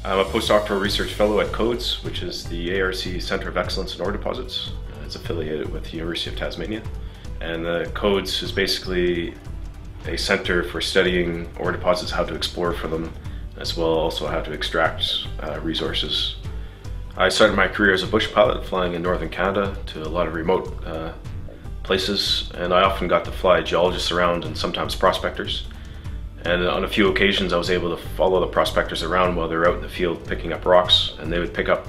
I'm a postdoctoral research fellow at CODES, which is the ARC Centre of Excellence in Ore Deposits. It's affiliated with the University of Tasmania. And CODES is basically a centre for studying ore deposits, how to explore for them, as well also how to extract resources. I started my career as a bush pilot, flying in northern Canada to a lot of remote places, and I often got to fly geologists around and sometimes prospectors. And on a few occasions I was able to follow the prospectors around while they were out in the field picking up rocks, and they would pick up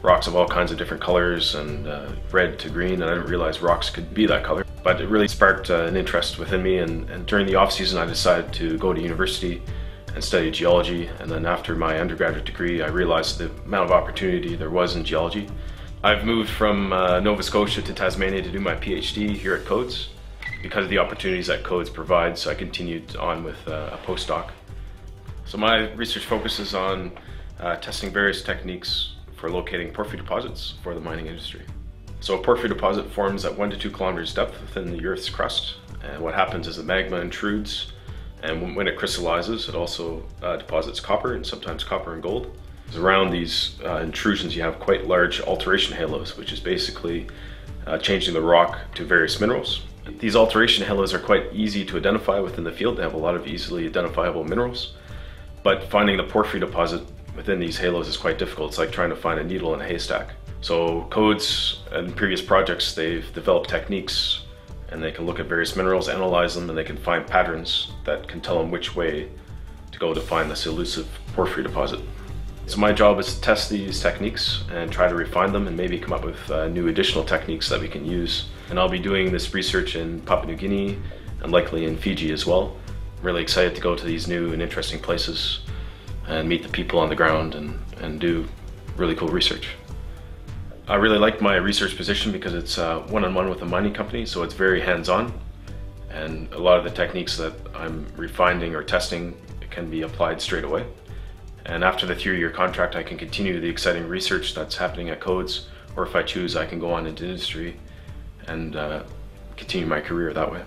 rocks of all kinds of different colors and red to green, and I didn't realize rocks could be that color. But it really sparked an interest within me, and during the off season I decided to go to university and study geology. And then after my undergraduate degree I realized the amount of opportunity there was in geology. I've moved from Nova Scotia to Tasmania to do my PhD here at CODES. Because of the opportunities that CODES provides, I continued on with a postdoc. So my research focuses on testing various techniques for locating porphyry deposits for the mining industry. So a porphyry deposit forms at 1 to 2 kilometers depth within the Earth's crust, and what happens is the magma intrudes, and when it crystallizes it also deposits copper, and sometimes copper and gold. Around these intrusions you have quite large alteration halos, which is basically changing the rock to various minerals. These alteration halos are quite easy to identify within the field. They have a lot of easily identifiable minerals, but finding the porphyry deposit within these halos is quite difficult. It's like trying to find a needle in a haystack. So CODES and previous projects, they've developed techniques, and they can look at various minerals, analyze them, and they can find patterns that can tell them which way to go to find this elusive porphyry deposit. So my job is to test these techniques and try to refine them and maybe come up with new additional techniques that we can use. And I'll be doing this research in Papua New Guinea and likely in Fiji as well. I'm really excited to go to these new and interesting places and meet the people on the ground and do really cool research. I really like my research position because it's one-on-one with a mining company, so it's very hands-on, and a lot of the techniques that I'm refining or testing can be applied straight away. And after the 3-year contract I can continue the exciting research that's happening at CODES, or if I choose I can go on into industry and continue my career that way.